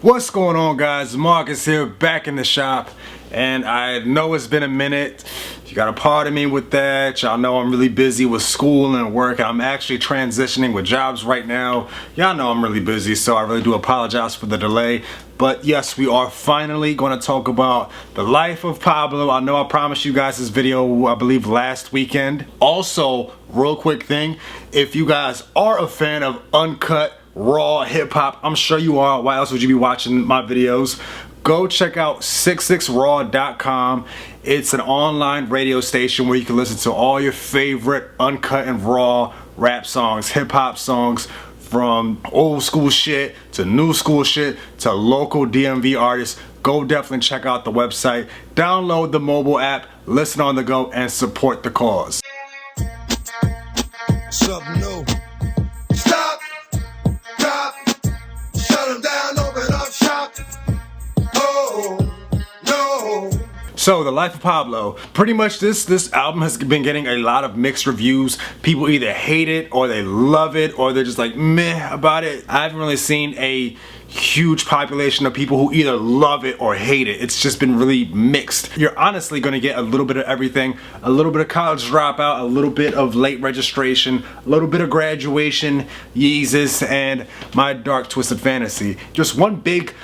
What's going on, guys? Marcus here, back in the shop, and I know it's been a minute. You gotta pardon me with that. Y'all know I'm really busy with school and work. I'm actually transitioning with jobs right now. Y'all know I'm really busy, so I really do apologize for the delay. But yes, we are finally going to talk about the life of Pablo. I know I promised you guys this video, I believe, last weekend. Also, real quick thing, if you guys are a fan of uncut raw hip-hop, I'm sure you are. Why else would you be watching my videos? Go check out 66raw.com. It's an online radio station where you can listen to all your favorite uncut and raw rap songs, hip-hop songs, from old school shit to new school shit to local DMV artists. Go definitely check out the website, download the mobile app, listen on the go, and support the cause. Something new. Stop, drop, shut them down, open up shop. Oh, no. So, The Life of Pablo, pretty much this album has been getting a lot of mixed reviews. People either hate it or they love it or they're just like meh about it. I haven't really seen a huge population of people who either love it or hate it. It's just been really mixed. You're honestly going to get a little bit of everything. A little bit of college dropout, a little bit of late registration, a little bit of graduation, Yeezus, and My Dark Twisted Fantasy. Just one big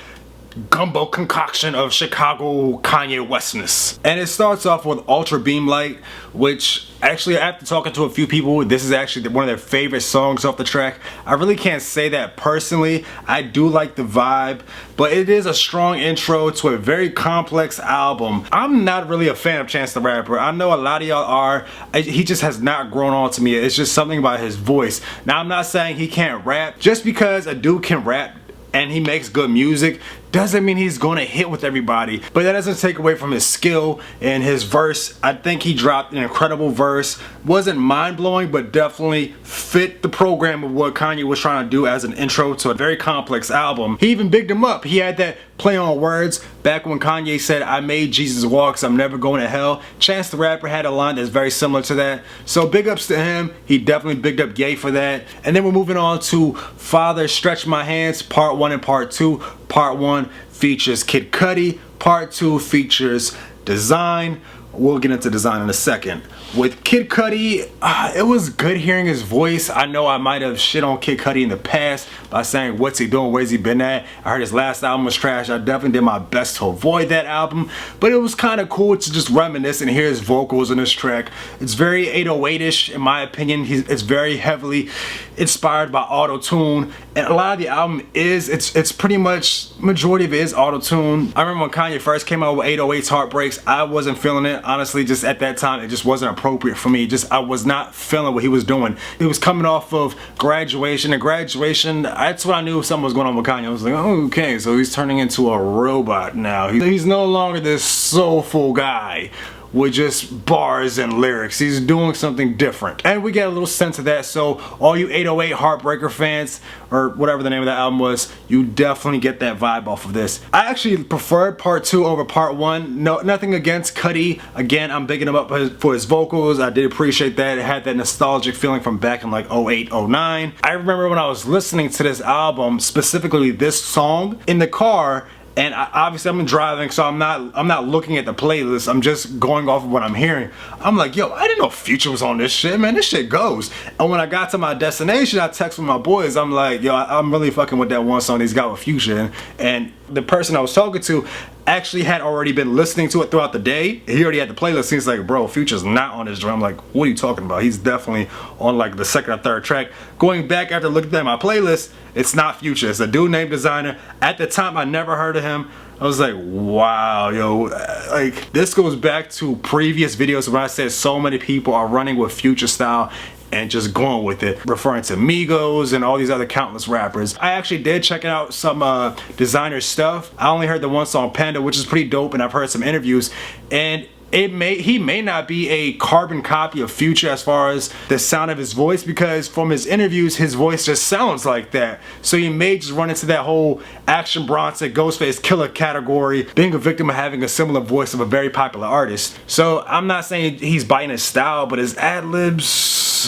gumbo concoction of Chicago Kanye Westness. And it starts off with Ultra Beam Light, which actually, after talking to a few people, this is actually one of their favorite songs off the track. I really can't say that personally. I do like the vibe, but it is a strong intro to a very complex album. I'm not really a fan of Chance the Rapper. I know a lot of y'all are. He just has not grown on to me. It's just something about his voice. Now, I'm not saying he can't rap. Just because a dude can rap and he makes good music doesn't mean he's gonna hit with everybody, but that doesn't take away from his skill and his verse. I think he dropped an incredible verse. Wasn't mind-blowing, but definitely fit the program of what Kanye was trying to do as an intro to a very complex album. He even bigged him up. He had that play on words back when Kanye said, "I made Jesus walk, so I'm never going to hell." Chance the Rapper had a line that's very similar to that, so big ups to him. He definitely bigged up Ye for that. And then we're moving on to Father Stretch My Hands, Part 1 and Part 2. Part 1 features Kid Cudi, Part 2 features Design. We'll get into Design in a second. With Kid Cudi, it was good hearing his voice. I know I might have shit on Kid Cudi in the past by saying, what's he doing, where's he been at? I heard his last album was trash. I definitely did my best to avoid that album, but it was kind of cool to just reminisce and hear his vocals in this track. It's very 808ish in my opinion. It's very heavily inspired by auto-tune, and a lot of the album it's pretty much, majority of it is auto-tune. I remember when Kanye first came out with 808's Heartbreaks, I wasn't feeling it. Honestly, just at that time, it just wasn't appropriate for me. I was not feeling what he was doing. He was coming off of Graduation, and Graduation, that's when I knew something was going on with Kanye. I was like, oh, okay, so he's turning into a robot now. He's no longer this soulful guy with just bars and lyrics. He's doing something different, and we get a little sense of that. So all you 808 Heartbreaker fans, or whatever the name of that album was, you definitely get that vibe off of this. I actually preferred Part 2 over Part 1. No, nothing against Cudi. Again, I'm bigging him up for his vocals. I did appreciate that. It had that nostalgic feeling from back in like 08, 09. I remember when I was listening to this album, specifically this song, in the car. And obviously I'm driving, so I'm not looking at the playlist. I'm just going off of what I'm hearing. I'm like, yo, I didn't know Future was on this shit, man. This shit goes. And when I got to my destination, I text with my boys. I'm like, yo, I'm really fucking with that one song he's got with Future. And the person I was talking to actually had already been listening to it throughout the day. He already had the playlist. He's like, bro, Future's not on this joint. I'm like, what are you talking about? He's definitely on like the second or third track. Going back after looking at my playlist, it's not Future. It's a dude named Designer. At the time, I never heard of him. I was like, wow, yo, like this goes back to previous videos when I said so many people are running with Future style and just going with it, referring to Migos and all these other countless rappers. I actually did check out some Designer stuff. I only heard the one song Panda, which is pretty dope, and I've heard some interviews, and he may not be a carbon copy of Future as far as the sound of his voice, because from his interviews his voice just sounds like that. So he may just run into that whole Action Bronson, Ghostface Killer category, being a victim of having a similar voice of a very popular artist. So I'm not saying he's biting his style, but his ad-libs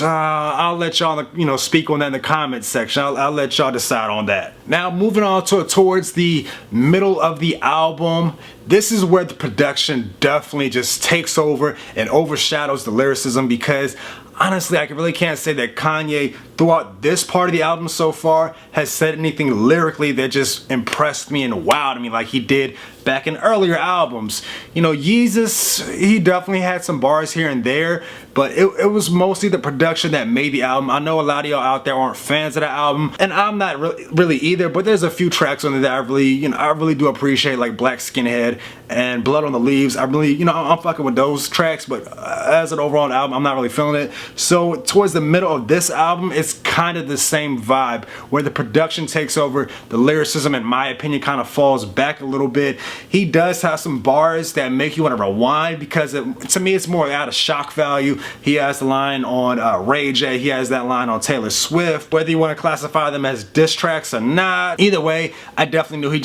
I'll let y'all, speak on that in the comments section. I'll let y'all decide on that. Now, moving on towards the middle of the album, this is where the production definitely just takes over and overshadows the lyricism, because honestly, I really can't say that Kanye throughout this part of the album so far has said anything lyrically that just impressed me and wowed me like he did back in earlier albums. Yeezus, he definitely had some bars here and there, but it was mostly the production that made the album. I know a lot of y'all out there aren't fans of the album, and I'm not really either, but there's a few tracks on there that I really do appreciate, like Black Skinhead and Blood on the Leaves. I really, I'm fucking with those tracks, but as an overall album, I'm not really feeling it. So towards the middle of this album, it's kind of the same vibe, where the production takes over, the lyricism, in my opinion, kind of falls back a little bit. He does have some bars that make you want to rewind, because to me it's more out of shock value. He has the line on Ray J, he has that line on Taylor Swift. Whether you want to classify them as diss tracks or not, either way, I definitely knew he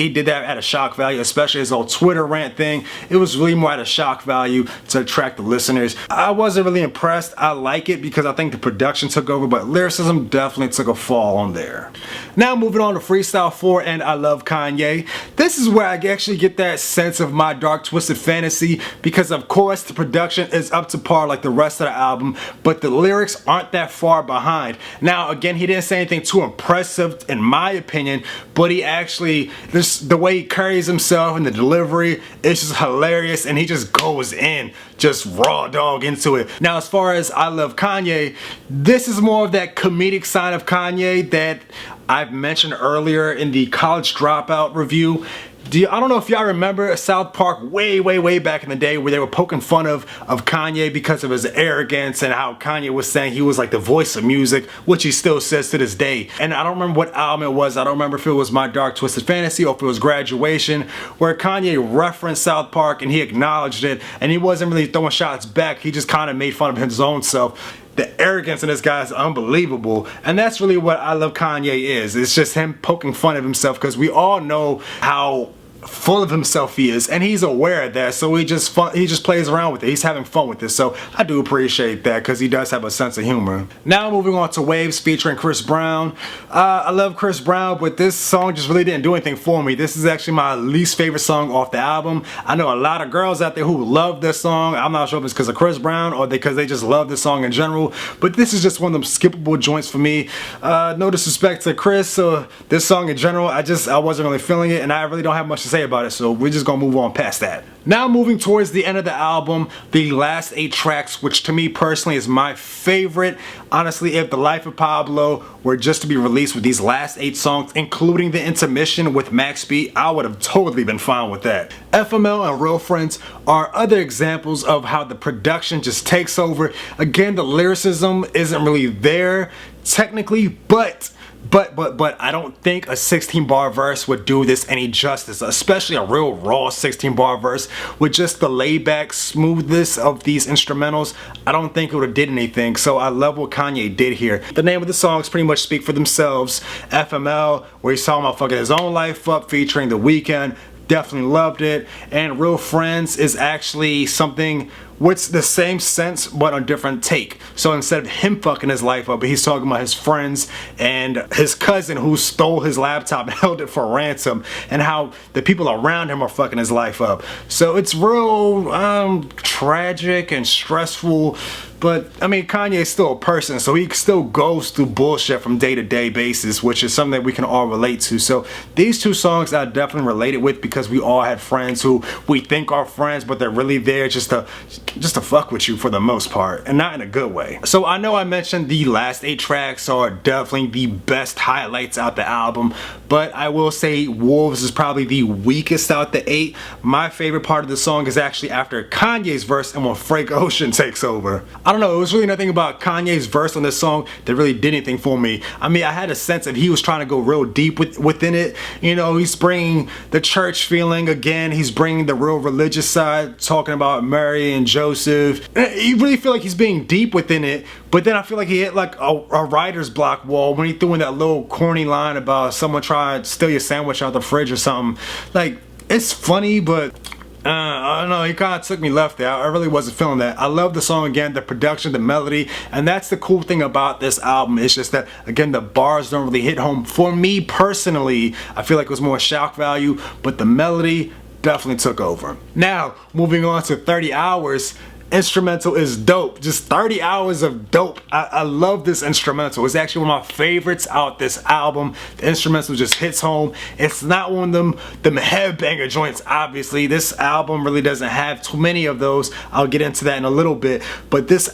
did that at a shock value, especially his old Twitter rant thing. It was really more at a shock value to attract the listeners. I wasn't really impressed. I like it because I think the production took over, but lyricism definitely took a fall on there. Now moving on to Freestyle 4 and I Love Kanye. This is where I actually get that sense of My Dark Twisted Fantasy, because of course the production is up to par like the rest of the album, but the lyrics aren't that far behind. Now again, he didn't say anything too impressive in my opinion, but he actually, the way he carries himself and the delivery, it's just hilarious, and he just goes in, just raw dog into it. Now as far as I Love Kanye, this is more of that comedic side of Kanye that I've mentioned earlier in the College Dropout review. I don't know if y'all remember South Park way back in the day, where they were poking fun of Kanye because of his arrogance and how Kanye was saying he was like the voice of music, which he still says to this day. And I don't remember what album it was. I don't remember if it was My Dark Twisted Fantasy or if it was Graduation, where Kanye referenced South Park and he acknowledged it, and he wasn't really throwing shots back. He just kind of made fun of his own self. The arrogance in this guy is unbelievable, and that's really what I Love Kanye is. It's just him poking fun of himself, because we all know how full of himself he is, and he's aware of that, so he just plays around with it. He's having fun with this, so I do appreciate that, because he does have a sense of humor. Now moving on to Waves featuring Chris Brown. I love Chris Brown, but this song just really didn't do anything for me. This is actually my least favorite song off the album. I know a lot of girls out there who love this song. I'm not sure if it's because of Chris Brown or because they just love this song in general, but this is just one of them skippable joints for me. No disrespect to Chris or this song in general, I wasn't really feeling it, and I really don't have much to say about it, so we're just gonna move on past that. Now moving towards the end of the album, the last 8 tracks, which to me personally is my favorite. Honestly, if the Life of Pablo were just to be released with these last 8 songs, including the intermission with Max B, I would have totally been fine with that. FML and Real Friends are other examples of how the production just takes over. Again, the lyricism isn't really there technically, but I don't think a 16 bar verse would do this any justice, especially a real raw 16 bar verse with just the laid back smoothness of these instrumentals. I don't think it would have did anything, so I love what Kanye did here. The name of the songs pretty much speak for themselves. FML, where he's talking about fucking his own life up, featuring The Weeknd. Definitely loved it. And Real Friends is actually something with the same sense but a different take. So instead of him fucking his life up, he's talking about his friends and his cousin who stole his laptop and held it for ransom, and how the people around him are fucking his life up. So it's real tragic and stressful. But I mean, Kanye is still a person, so he still goes through bullshit from day to day basis, which is something that we can all relate to. So these 2 songs I definitely related with, because we all had friends who we think are friends, but they're really there just to fuck with you for the most part, and not in a good way. So I know I mentioned the last 8 tracks are definitely the best highlights out the album, but I will say Wolves is probably the weakest out the 8. My favorite part of the song is actually after Kanye's verse and when Frank Ocean takes over. I don't know, it was really nothing about Kanye's verse on this song that really did anything for me. I mean, I had a sense that he was trying to go real deep within it. You know, he's bringing the church feeling again. He's bringing the real religious side, talking about Mary and Joseph. You really feel like he's being deep within it, but then I feel like he hit like a writer's block wall when he threw in that little corny line about someone trying to steal your sandwich out the fridge or something. Like, it's funny, but I don't know, he kind of took me left there. I really wasn't feeling that. I love the song again, the production, the melody, and that's the cool thing about this album. It's just that, again, the bars don't really hit home. For me personally, I feel like it was more shock value, but the melody definitely took over. Now, moving on to 30 Hours. Instrumental is dope. Just 30 hours of dope. I love this instrumental. It's actually one of my favorites out this album. The instrumental just hits home. It's not one of them headbanger joints, obviously. This album really doesn't have too many of those. I'll get into that in a little bit. But this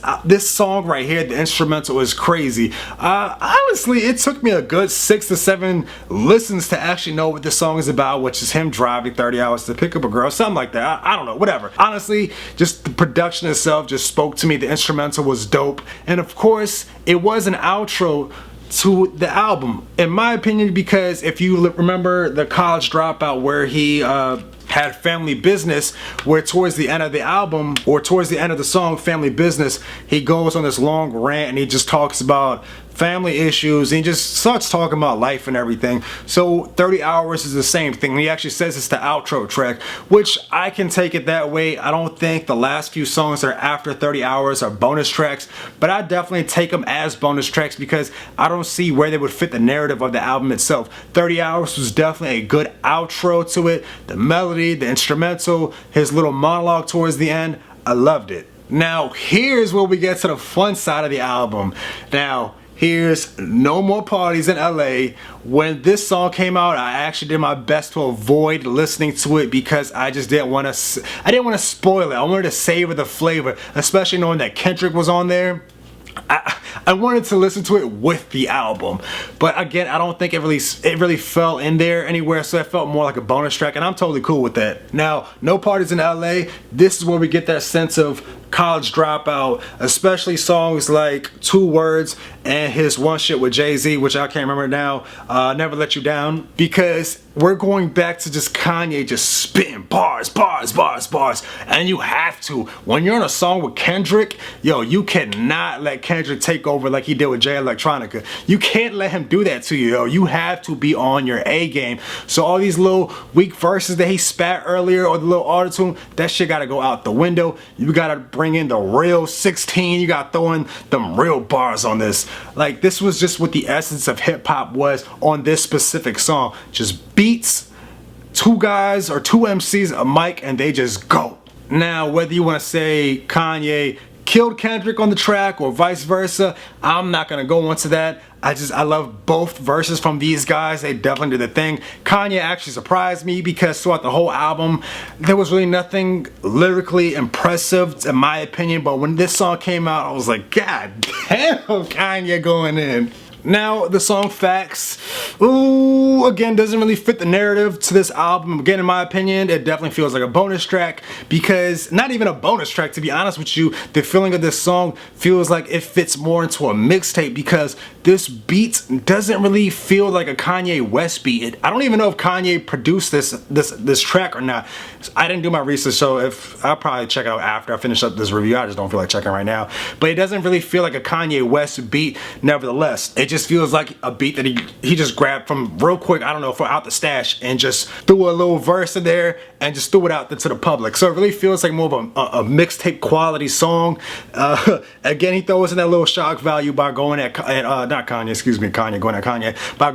song right here, the instrumental is crazy. Honestly, it took me a good 6 to 7 listens to actually know what this song is about, which is him driving 30 hours to pick up a girl, something like that. I don't know, whatever. Honestly, just the production itself just spoke to me. The instrumental was dope, and of course it was an outro to the album, in my opinion, because if you remember the College Dropout, where he had Family Business, where towards the end of the album, or towards the end of the song Family Business, he goes on this long rant and he just talks about family issues, and he just starts talking about life and everything. So 30 Hours is the same thing. He actually says it's the outro track, which I can take it that way. I don't think the last few songs that are after 30 Hours are bonus tracks, but I definitely take them as bonus tracks because I don't see where they would fit the narrative of the album itself. 30 Hours was definitely a good outro to it. The melody, the instrumental, his little monologue towards the end, I loved it. Now here's where we get to the fun side of the album. Now here's No More Parties in LA. When this song came out, I actually did my best to avoid listening to it because I just didn't want to spoil it. I wanted to savor the flavor, especially knowing that Kendrick was on there. I wanted to listen to it with the album, but again, I don't think it really fell in there anywhere, so it felt more like a bonus track, and I'm totally cool with that. Now, No Parties in LA, this is where we get that sense of College Dropout, especially songs like 2 Words and his one shit with Jay-Z, which I can't remember now, Never Let You Down, because we're going back to just Kanye just spitting bars, and you have to. When you're on a song with Kendrick, yo, you cannot let Kendrick take over like he did with Jay Electronica. You can't let him do that to you, yo. You have to be on your A game. So all these little weak verses that he spat earlier, or the little autotune, that shit gotta go out the window. You gotta bring in the real 16. You gotta throw in them real bars on this. Like, this was just what the essence of hip-hop was on this specific song. Just beats, 2 guys or 2 MCs, a mic, and they just go. Now, whether you want to say Kanye killed Kendrick on the track or vice versa, I'm not gonna go into that. I love both verses from these guys. They definitely did the thing. Kanye actually surprised me because throughout the whole album, there was really nothing lyrically impressive in my opinion, but when this song came out, I was like, God damn, Kanye going in. Now, the song Facts, ooh, again, doesn't really fit the narrative to this album. Again, in my opinion, it definitely feels like a bonus track, because, not even a bonus track, to be honest with you, the feeling of this song feels like it fits more into a mixtape, because this beat doesn't really feel like a Kanye West beat. I don't even know if Kanye produced this track or not. I didn't do my research, so I'll probably check it out after I finish up this review. I just don't feel like checking right now. But it doesn't really feel like a Kanye West beat, nevertheless. It just feels like a beat that he just grabbed from real quick, I don't know, from out the stash, and just threw a little verse in there and just threw it out to the public. So it really feels like more of a mixtape quality song. Again, he throws in that little shock value by going at Kanye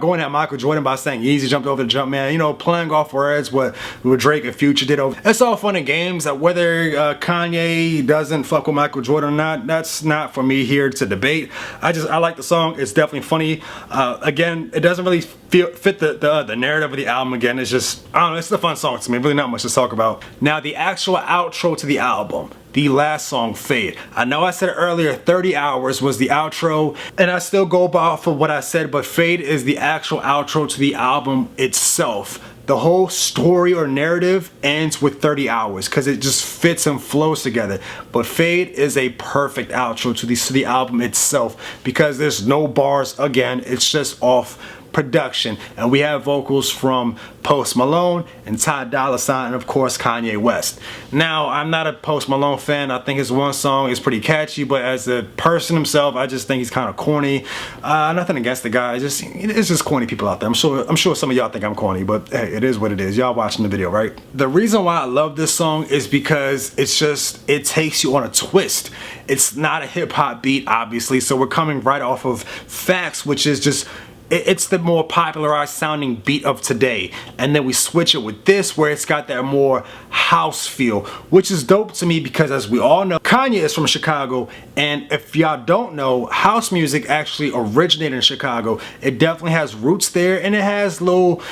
going at Michael Jordan by saying Easy jumped over the jump man, you know, playing off words what Drake and Future did over. It's all fun and games. Whether Kanye doesn't fuck with Michael Jordan or not, that's not for me here to debate. I like the song. It's definitely funny. Again, it doesn't really fit the narrative of the album. Again, it's just, I don't know, it's a fun song to me. Really not much to talk about. Now, the actual outro to the album, the last song, Fade. I know I said earlier 30 Hours was the outro, and I still go off of what I said, but Fade is the actual outro to the album itself. The whole story or narrative ends with 30 Hours because it just fits and flows together. But Fade is a perfect outro to the album itself because there's no bars. Again, it's just off production, and we have vocals from Post Malone and Ty Dolla $ign, and of course Kanye West. Now, I'm not a Post Malone fan. I think his one song is pretty catchy, but as a person himself, I just think he's kind of corny. Nothing against the guy, it's just corny people out there. I'm sure some of y'all think I'm corny, but hey, it is what it is. Y'all watching the video, right? The reason why I love this song is because it takes you on a twist. It's not a hip-hop beat, obviously, so we're coming right off of Facts, which is just, it's the more popularized sounding beat of today, and then we switch it with this where it's got that more house feel, which is dope to me because, as we all know, Kanye is from Chicago, and if y'all don't know, house music actually originated in Chicago. It definitely has roots there, and it has little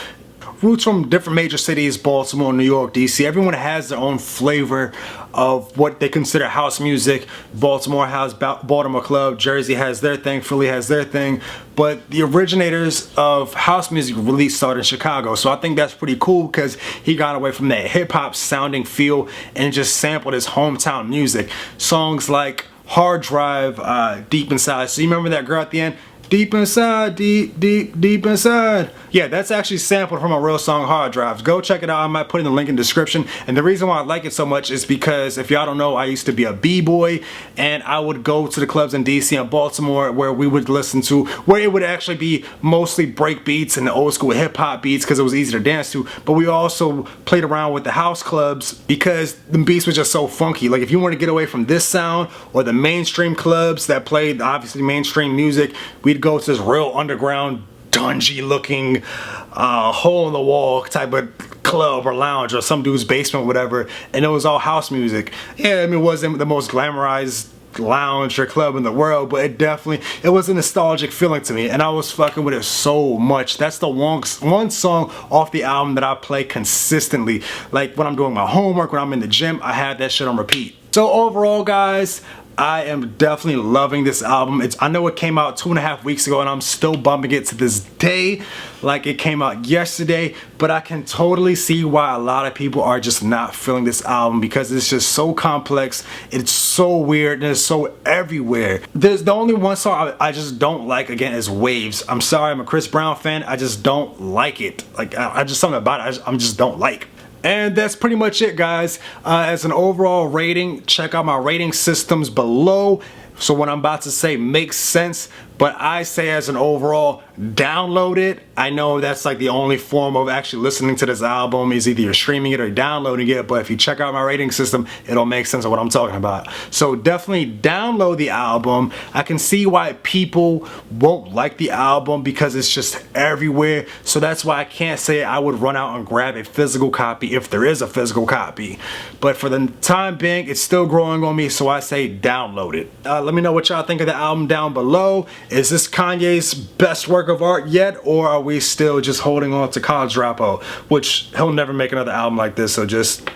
roots from different major cities: Baltimore, New York, DC. Everyone has their own flavor of what they consider house music. Baltimore has Baltimore Club, Jersey has their thing, Philly has their thing, but the originators of house music really started in Chicago. So I think that's pretty cool because he got away from that hip-hop sounding feel and just sampled his hometown music. Songs like Hard Drive, Deep Inside. So you remember that girl at the end? Deep inside, deep inside. Yeah, that's actually sampled from a real song, Hard Drives. Go check it out. I might put in the link in the description. And the reason why I like it so much is because, if y'all don't know, I used to be a b-boy, and I would go to the clubs in DC and Baltimore where we would listen to, where it would actually be mostly break beats and the old school hip hop beats because it was easy to dance to. But we also played around with the house clubs because the beats were just so funky. Like, if you want to get away from this sound or the mainstream clubs that played obviously mainstream music, we'd go to this real underground, dungy looking, hole in the wall type of club or lounge or some dude's basement, whatever, and it was all house music. Yeah, I mean, it wasn't the most glamorized lounge or club in the world, but it was a nostalgic feeling to me, and I was fucking with it so much. That's the one song off the album that I play consistently. Like when I'm doing my homework, when I'm in the gym, I have that shit on repeat. So overall, guys, I am definitely loving this album. I know it came out 2.5 weeks ago, and I'm still bumping it to this day like it came out yesterday, but I can totally see why a lot of people are just not feeling this album because it's just so complex, it's so weird, and it's so everywhere. There's the only one song I just don't like, again, is Waves. I'm sorry, I'm a Chris Brown fan, I just don't like it. Like, I just, something about it, I just don't like. And that's pretty much it, guys. As an overall rating, check out my rating systems below. So what I'm about to say makes sense, but I say as an overall, download it. I know that's like the only form of actually listening to this album is either you're streaming it or downloading it, but if you check out my rating system, it'll make sense of what I'm talking about. So definitely download the album. I can see why people won't like the album because it's just everywhere. So that's why I can't say I would run out and grab a physical copy if there is a physical copy. But for the time being, it's still growing on me, so I say download it. Let me know what y'all think of the album down below. Is this Kanye's best work of art yet, or are we still just holding on to College Dropout, which he'll never make another album like this, so just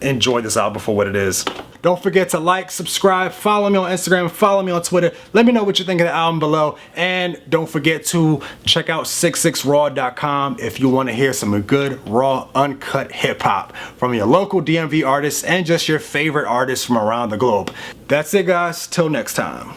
enjoy this album for what it is. Don't forget to like, subscribe, follow me on Instagram, follow me on Twitter. Let me know what you think of the album below, and don't forget to check out 66raw.com if you want to hear some good, raw, uncut hip-hop from your local DMV artists and just your favorite artists from around the globe. That's it, guys. Till next time.